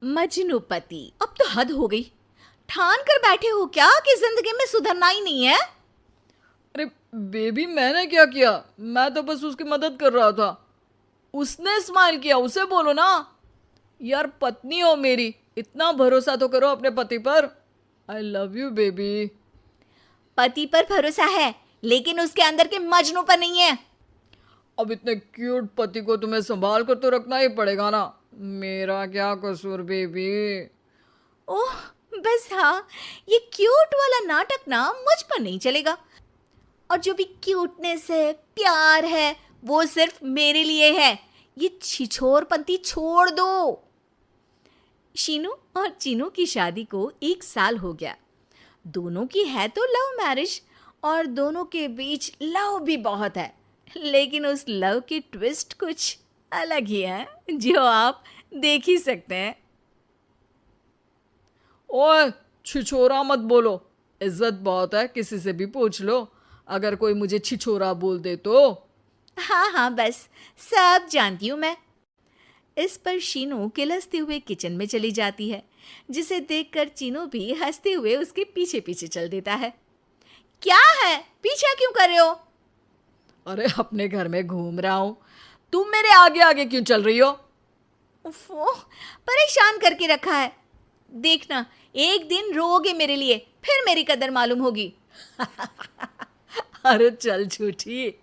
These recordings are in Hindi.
मजनूपति, अब तो हद हो गई। ठान कर बैठे हो क्या कि जिंदगी में सुधरना ही नहीं है? अरे बेबी, मैंने क्या किया? मैं तो बस उसकी मदद कर रहा था। उसने स्माइल किया, उसे बोलो ना। यार, पत्नी हो मेरी, इतना भरोसा तो करो अपने पति पर। I love you baby. पति पर भरोसा है, लेकिन उसके अंदर के मजनू पर नहीं है। अब इतने क्यूट पति को तुम्हें संभाल कर तो रखना ही पड़ेगा ना। मेरा क्या कसूर बेबी। ओह, बस हाँ, ये क्यूट वाला नाटक ना मुझ पर नहीं चलेगा। और जो भी क्यूटनेस है, प्यार है, वो सिर्फ मेरे लिए है। ये छिछोरपंती छोड़ दो। शीनू और चीनू की शादी को 1 साल हो गया। दोनों की है तो लव मैरिज, और दोनों के बीच लव भी बहुत है। लेकिन उस लव की ट्विस्ट कुछ अलग ही है, जो आप देख ही सकते हैं। ओए, छिछोरा मत बोलो। इज्जत बहुत है, किसी से भी पूछ लो। अगर कोई मुझे छिछोरा बोल दे तो। हाँ हाँ, बस सब जानती हूँ मैं। इस पर शीनू किलसते हुए किचन में चली जाती है, जिसे देखकर चीनू भी हंसते हुए उसके पीछे पीछे चल देता है। क्या है, पीछा क्यों कर रहे हो? अरे, अपने घर में घूम रहा हूं। तुम मेरे आगे आगे क्यों चल रही हो? उफ़ो, परेशान करके रखा है। देखना, एक दिन रोओगे मेरे लिए, फिर मेरी कदर मालूम होगी। अरे चल झूठी।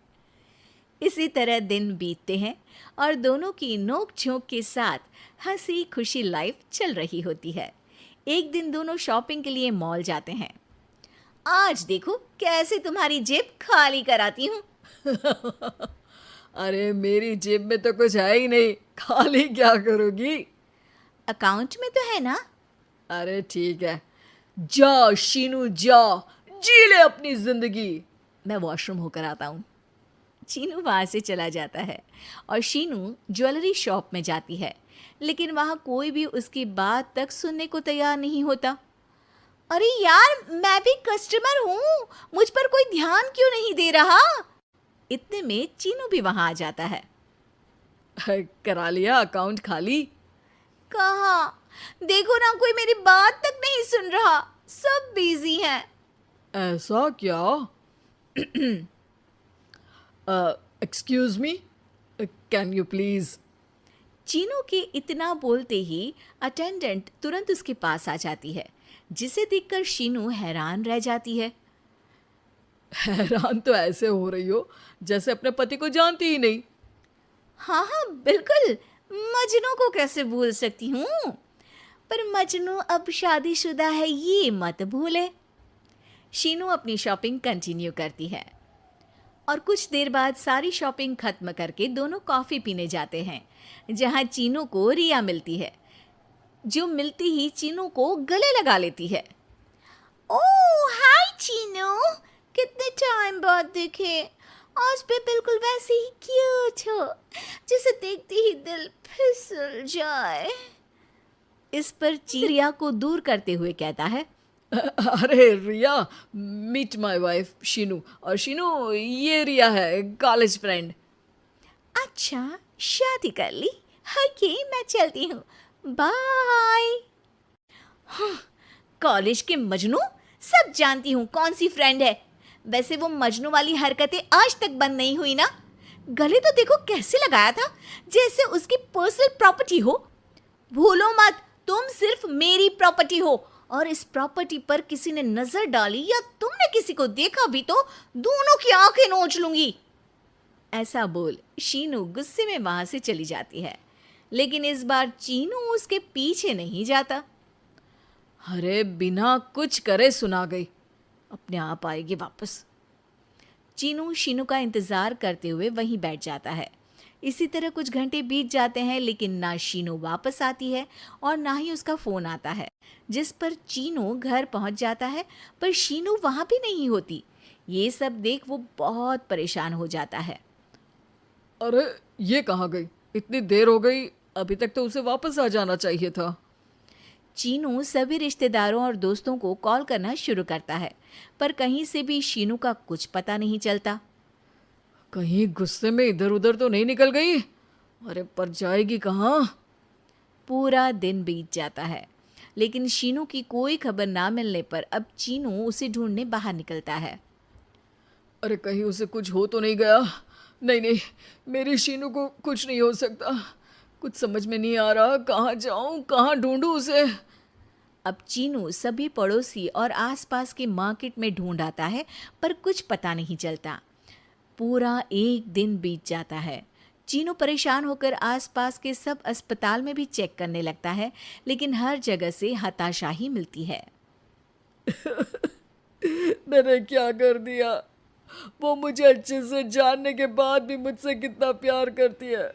इसी तरह दिन बीतते हैं और दोनों की नोक झोंक के साथ हंसी खुशी लाइफ चल रही होती है। एक दिन दोनों शॉपिंग के लिए मॉल जाते हैं। आज देखो कैसे तुम्हारी जेब खाली कराती हूँ। अरे, मेरी जेब में तो कुछ है ही नहीं, खाली क्या करोगी? अकाउंट में तो है ना? अरे ठीक है, जा शीनू जा, जी ले अपनी जिंदगी। मैं वॉशरूम होकर आता हूँ। चीनू वहाँ से चला जाता है और शीनू ज्वेलरी शॉप में जाती है, लेकिन वहाँ कोई भी उसकी बात तक सुनने को तैयार नहीं होता। अरे यार, मैं भी कस्टमर हूँ, मुझ पर कोई ध्यान क्यों नहीं दे रहा? इतने में चीनू भी वहाँ आ जाता है। करा लिया अकाउंट खाली? कहाँ? देखो ना, कोई मेरी बात तक नहीं सुन रहा, सब बिजी हैं। ऐसा क्या? Excuse me, can you please? Chinu के इतना बोलते ही अटेंडेंट तुरंत उसके पास आ जाती है, जिसे देखकर शीनू हैरान रह जाती है। हैरान तो ऐसे हो रही हो जैसे अपने पति को जानती ही नहीं। हाँ हाँ, बिल्कुल, मजनू को कैसे भूल सकती हूँ? पर मजनू अब शादीशुदा है, ये मत भूले। शीनू अपनी शॉपिंग कंटिन्यू करती है और कुछ देर बाद सारी शॉपिंग खत्म करके दोनों कॉफ़ी पीने जाते हैं, जहाँ चीनू को रिया मिलती है, जो मिलती ही चीनू को गले लगा लेती है। ओह हाय चीनू, कितने टाइम बाद देखे। आज भी बिल्कुल वैसे ही क्यूट हो, जिसे देखते ही दिल फिसल जाए। इस पर रिया को दूर करते हुए कहता है। अरे रिया, मीट माय वाइफ शीनू। और शीनू, ये रिया है, कॉलेज फ्रेंड। अच्छा, शादी कर ली? ओके, मैं चलती हूँ, बाय। कॉलेज के मजनू, सब जानती हूँ कौन सी फ्रेंड है। वैसे वो मजनू वाली हरकतें आज तक बंद नहीं हुई ना। गले तो देखो कैसे लगाया था, जैसे उसकी पर्सनल प्रॉपर्टी हो। भूलो मत, तुम सिर्फ मेरी प्रॉपर्टी हो, और इस प्रॉपर्टी पर किसी ने नजर डाली या तुमने किसी को देखा भी तो दोनों की आंखें नोच लूंगी। ऐसा बोल शीनू गुस्से में वहां से चली जाती है, लेकिन इस बार चीनू उसके पीछे नहीं जाता। अरे, बिना कुछ करे सुना गई, अपने आप आएगी वापस। चीनू शीनू का इंतजार करते हुए वहीं बैठ जाता है। इसी तरह कुछ घंटे बीत जाते हैं, लेकिन ना शीनू वापस आती है और ना ही उसका फोन आता है, जिस पर चीनू घर पहुंच जाता है, पर शीनू वहां भी नहीं होती। ये सब देख वो बहुत परेशान हो जाता है। अरे, ये कहाँ गई? इतनी देर हो गई, अभी तक तो उसे वापस आ जाना चाहिए था। चीनू सभी रिश्तेदारों और दोस्तों को कॉल करना शुरू करता है, पर कहीं से भी शीनू का कुछ पता नहीं चलता। कहीं गुस्से में इधर उधर तो नहीं निकल गई? अरे, पर जाएगी कहाँ? पूरा दिन बीत जाता है, लेकिन शीनू की कोई खबर ना मिलने पर अब चीनू उसे ढूंढने बाहर निकलता है। अरे कहीं उसे कुछ हो तो नहीं गया। नहीं नहीं, मेरी शीनू को कुछ नहीं हो सकता। कुछ समझ में नहीं आ रहा, कहाँ जाऊँ, कहाँ ढूंढूं उसे। अब चीनू सभी पड़ोसी और आसपास के मार्केट में ढूंढ आता है, पर कुछ पता नहीं चलता। पूरा एक दिन बीत जाता है। चीनू परेशान होकर आसपास के सब अस्पताल में भी चेक करने लगता है, लेकिन हर जगह से हताशा ही मिलती है। मैंने क्या कर दिया? वो मुझे अच्छे से जानने के बाद भी मुझसे कितना प्यार करती है,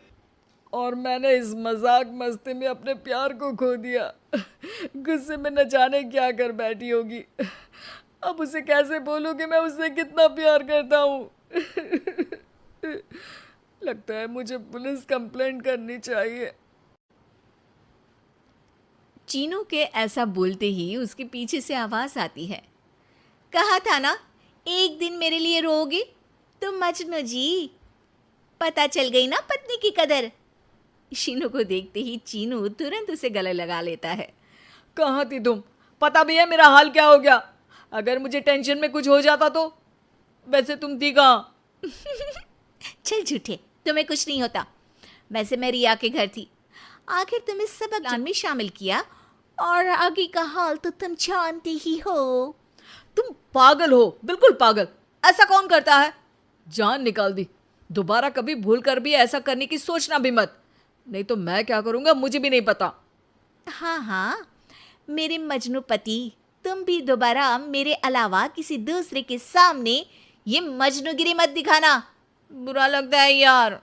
और मैंने इस मजाक मस्ती में अपने प्यार को खो दिया। गुस्से में न जाने क्या कर बैठी होगी। अब उसे कैसे बोलूं कि मैं उससे कितना प्यार करता हूँ। लगता है मुझे पुलिस कंप्लेंट करनी चाहिए। चीनू के ऐसा बोलते ही उसके पीछे से आवाज आती है। कहा था ना, एक दिन मेरे लिए रोओगे तुम मजनू जी। पता चल गई ना पत्नी की कदर। शीनू को देखते ही चीनू तुरंत उसे गले लगा लेता है। कहाँ थी तुम? पता भी है मेरा हाल क्या हो गया? अगर मुझे टेंशन में कुछ हो जाता तो? वैसे तुम थी कहाँ? चल झूठे, तुम्हें कुछ नहीं होता। वैसे मैं रिया के घर थी। आखिर तुम्हें सब प्लान में शामिल किया, और आगे का हाल तो तुम जानते ही हो। तुम पागल हो, बिल्कुल पागल। ऐसा कौन करता है? जान निकाल दी। दोबारा कभी भूल कर भी ऐसा करने की सोचना भी मत, नहीं तो मैं क्या करूंगा मुझे भी नहीं पता। हाँ हाँ, मेरे मजनू पति, तुम भी दोबारा मेरे अलावा किसी दूसरे के सामने ये मजनूगिरी मत दिखाना। बुरा लगता है यार।